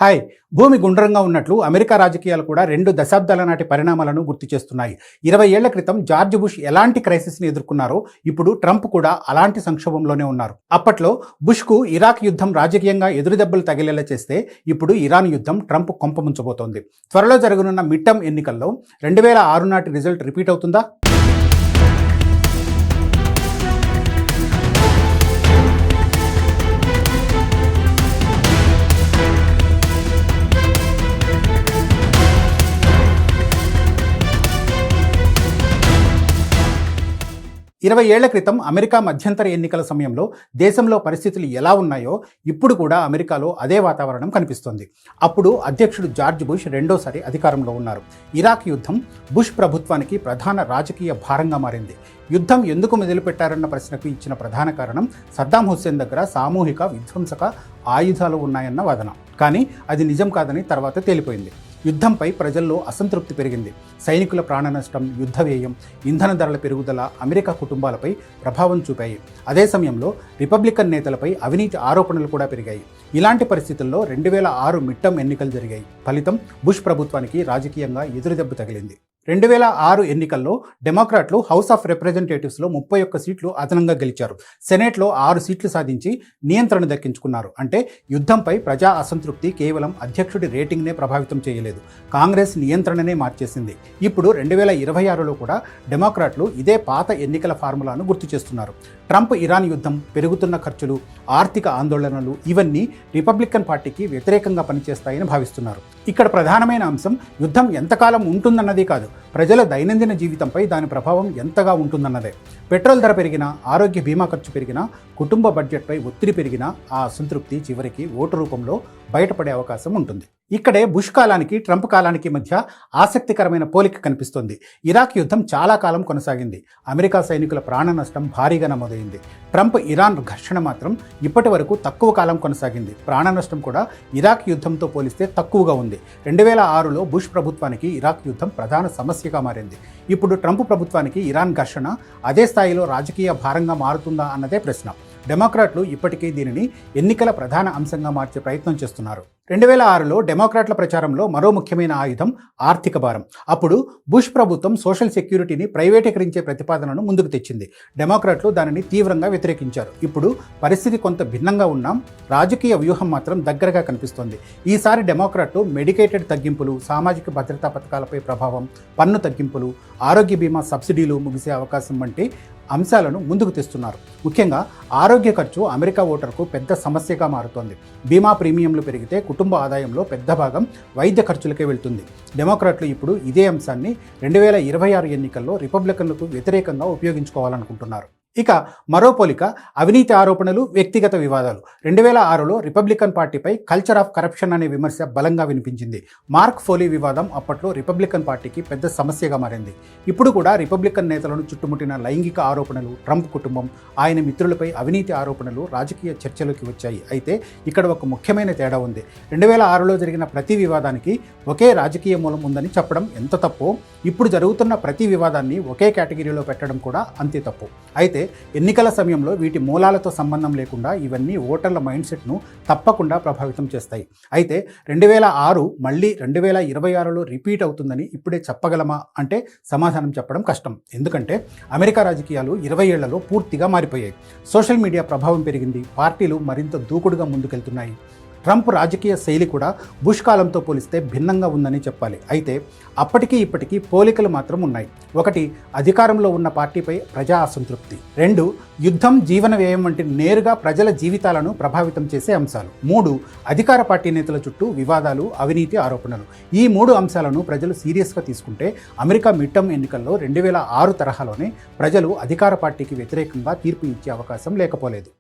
Hi. భూమి గుండ్రంగా ఉన్నట్లు అమెరికా రాజకీయాలు కూడా 2 దశాబ్దాల నాటి పరిణామాలను గుర్తు చేస్తున్నాయి. 20 ఏళ్ల క్రితం జార్జ్ బుష్ ఎలాంటి క్రైసిస్ని ఎదుర్కొన్నారో ఇప్పుడు ట్రంప్ కూడా అలాంటి సంక్షోభంలోనే ఉన్నారు. అప్పట్లో బుష్కు ఇరాక్ యుద్ధం రాజకీయంగా ఎదురుదెబ్బలు తగిలేలా చేస్తే ఇప్పుడు ఇరాన్ యుద్ధం ట్రంప్ కొంపముంచబోతోంది. త్వరలో జరగనున్న మిడ్ టర్మ్ ఎన్నికల్లో 2006 నాటి రిజల్ట్ రిపీట్ అవుతుందా? 20 ఏళ్ల క్రితం అమెరికా మధ్యంతర ఎన్నికల సమయంలో దేశంలో పరిస్థితులు ఎలా ఉన్నాయో ఇప్పుడు కూడా అమెరికాలో అదే వాతావరణం కనిపిస్తోంది. అప్పుడు అధ్యక్షుడు జార్జ్ బుష్ రెండోసారి అధికారంలో ఉన్నారు. ఇరాక్ యుద్ధం బుష్ ప్రభుత్వానికి ప్రధాన రాజకీయ భారంగా మారింది. యుద్ధం ఎందుకు మొదలుపెట్టారన్న ప్రశ్నకు ఇచ్చిన ప్రధాన కారణం సద్దాం హుస్సేన్ దగ్గర సామూహిక విధ్వంసక ఆయుధాలు ఉన్నాయన్న వాదన. కానీ అది నిజం కాదని తర్వాత తేలిపోయింది. యుద్ధంపై ప్రజల్లో అసంతృప్తి పెరిగింది. సైనికుల ప్రాణ నష్టం, యుద్ధ వ్యయం, ఇంధన ధరల పెరుగుదల అమెరికా కుటుంబాలపై ప్రభావం చూపాయి. అదే సమయంలో రిపబ్లికన్ నేతలపై అవినీతి ఆరోపణలు కూడా పెరిగాయి. ఇలాంటి పరిస్థితుల్లో 2006 మిడ్ టర్మ్ ఎన్నికలు జరిగాయి. ఫలితం బుష్ ప్రభుత్వానికి రాజకీయంగా ఎదురుదెబ్బ తగిలింది. 2006 ఎన్నికల్లో డెమోక్రాట్లు హౌస్ ఆఫ్ రిప్రజెంటేటివ్స్లో 31 సీట్లు అదనంగా గెలిచారు. సెనేట్లో 6 సీట్లు సాధించి నియంత్రణ దక్కించుకున్నారు. అంటే యుద్ధంపై ప్రజా అసంతృప్తి కేవలం అధ్యక్షుడి రేటింగ్నే ప్రభావితం చేయలేదు, కాంగ్రెస్ నియంత్రణనే మార్చేసింది. ఇప్పుడు 2026లో కూడా డెమోక్రాట్లు ఇదే పాత ఎన్నికల ఫార్ములాను గుర్తు చేస్తున్నారు. ట్రంప్ ఇరాన్ యుద్ధం, పెరుగుతున్న ఖర్చులు, ఆర్థిక ఆందోళనలు ఇవన్నీ రిపబ్లికన్ పార్టీకి వ్యతిరేకంగా పనిచేస్తాయని భావిస్తున్నారు. ఇక్కడ ప్రధానమైన అంశం యుద్ధం ఎంతకాలం ఉంటుందన్నది కాదు, ప్రజల దైనందిన జీవితంపై దాని ప్రభావం ఎంతగా ఉంటుందన్నదే. పెట్రోల్ ధర పెరిగినా, ఆరోగ్య బీమా ఖర్చు పెరిగినా, కుటుంబ బడ్జెట్పై ఒత్తిడి పెరిగినా ఆ అసంతృప్తి చివరికి ఓటు రూపంలో బయటపడే అవకాశం ఉంటుంది. ఇక్కడే బుష్ కాలానికి ట్రంప్ కాలానికి మధ్య ఆసక్తికరమైన పోలిక కనిపిస్తోంది. ఇరాక్ యుద్ధం చాలా కాలం కొనసాగింది. అమెరికా సైనికుల ప్రాణ నష్టం భారీగా నమోదైంది. ట్రంప్ ఇరాన్ ఘర్షణ మాత్రం ఇప్పటి వరకు తక్కువ కాలం కొనసాగింది. ప్రాణ నష్టం కూడా ఇరాక్ యుద్ధంతో పోలిస్తే తక్కువగా ఉంది. 2006లో బుష్ ప్రభుత్వానికి ఇరాక్ యుద్ధం ప్రధాన సమస్యగా మారింది. ఇప్పుడు ట్రంప్ ప్రభుత్వానికి ఇరాన్ ఘర్షణ అదే స్థాయిలో రాజకీయ భారంగా మారుతుందా అన్నదే ప్రశ్న. డెమోక్రాట్లు ఇప్పటికే దీనిని ఎన్నికల ప్రధాన అంశంగా మార్చే ప్రయత్నం చేస్తున్నారు. 2006లో డెమోక్రాట్ల ప్రచారంలో మరో ముఖ్యమైన ఆయుధం ఆర్థిక భారం. అప్పుడు బుష్ ప్రభుత్వం సోషల్ సెక్యూరిటీని ప్రైవేటీకరించే ప్రతిపాదనను ముందుకు తెచ్చింది. డెమోక్రాట్లు దానిని తీవ్రంగా వ్యతిరేకించారు. ఇప్పుడు పరిస్థితి కొంత భిన్నంగా ఉన్నా రాజకీయ వ్యూహం మాత్రం దగ్గరగా కనిపిస్తోంది. ఈసారి డెమోక్రాట్లు మెడికేటెడ్ తగ్గింపులు, సామాజిక భద్రతా పథకాలపై ప్రభావం, పన్ను తగ్గింపులు, ఆరోగ్య బీమా సబ్సిడీలు ముగిసే అవకాశం వంటి అంశాలను ముందుకు తెస్తున్నారు. ముఖ్యంగా ఆరోగ్య ఖర్చు అమెరికా ఓటర్కు పెద్ద సమస్యగా మారుతోంది. బీమా ప్రీమియంలు పెరిగితే కుటుంబ ఆదాయంలో పెద్ద భాగం వైద్య ఖర్చులకే వెళ్తుంది. డెమోక్రాట్లు ఇప్పుడు ఇదే అంశాన్ని 2026 ఎన్నికల్లో రిపబ్లికన్లకు వ్యతిరేకంగా ఉపయోగించుకోవాలనుకుంటున్నారు. ఇక మరో పోలిక అవినీతి ఆరోపణలు, వ్యక్తిగత వివాదాలు. 2006లో రిపబ్లికన్ పార్టీపై కల్చర్ ఆఫ్ కరప్షన్ అనే విమర్శ బలంగా వినిపించింది. మార్క్ ఫోలీ వివాదం అప్పట్లో రిపబ్లికన్ పార్టీకి పెద్ద సమస్యగా మారింది. ఇప్పుడు కూడా రిపబ్లికన్ నేతలను చుట్టుముట్టిన లైంగిక ఆరోపణలు, ట్రంప్ కుటుంబం, ఆయన మిత్రులపై అవినీతి ఆరోపణలు రాజకీయ చర్చలోకి వచ్చాయి. అయితే ఇక్కడ ఒక ముఖ్యమైన తేడా ఉంది. 2006లో జరిగిన ప్రతి వివాదానికి ఒకే రాజకీయ మూలం ఉందని చెప్పడం ఎంత తప్పో, ఇప్పుడు జరుగుతున్న ప్రతి వివాదాన్ని ఒకే కేటగిరీలో పెట్టడం కూడా అంతే తప్పు. అయితే ఎన్నికల సమయంలో వీటి మూలాలతో సంబంధం లేకుండా ఇవన్నీ ఓటర్ల మైండ్ సెట్ను తప్పకుండా ప్రభావితం చేస్తాయి. అయితే 2006 మళ్ళీ 2026లో రిపీట్ అవుతుందని ఇప్పుడే చెప్పగలమా అంటే సమాధానం చెప్పడం కష్టం. ఎందుకంటే అమెరికా రాజకీయాలు 20 ఏళ్లలో పూర్తిగా మారిపోయాయి. సోషల్ మీడియా ప్రభావం పెరిగింది. పార్టీలు మరింత దూకుడుగా ముందుకెళ్తున్నాయి. ట్రంప్ రాజకీయ శైలి కూడా బుష్ కాలంతో పోలిస్తే భిన్నంగా ఉందని చెప్పాలి. అయితే అప్పటికీ ఇప్పటికీ పోలికలు మాత్రం ఉన్నాయి. 1, అధికారంలో ఉన్న పార్టీపై ప్రజా అసంతృప్తి. 2, యుద్ధం, జీవన వ్యయం వంటి నేరుగా ప్రజల జీవితాలను ప్రభావితం చేసే అంశాలు. 3, అధికార పార్టీ నేతల చుట్టూ వివాదాలు, అవినీతి ఆరోపణలు. ఈ 3 అంశాలను ప్రజలు సీరియస్గా తీసుకుంటే అమెరికా మిడ్ టర్మ్ ఎన్నికల్లో 2006 తరహాలోనే ప్రజలు అధికార పార్టీకి వ్యతిరేకంగా తీర్పు ఇచ్చే అవకాశం లేకపోలేదు.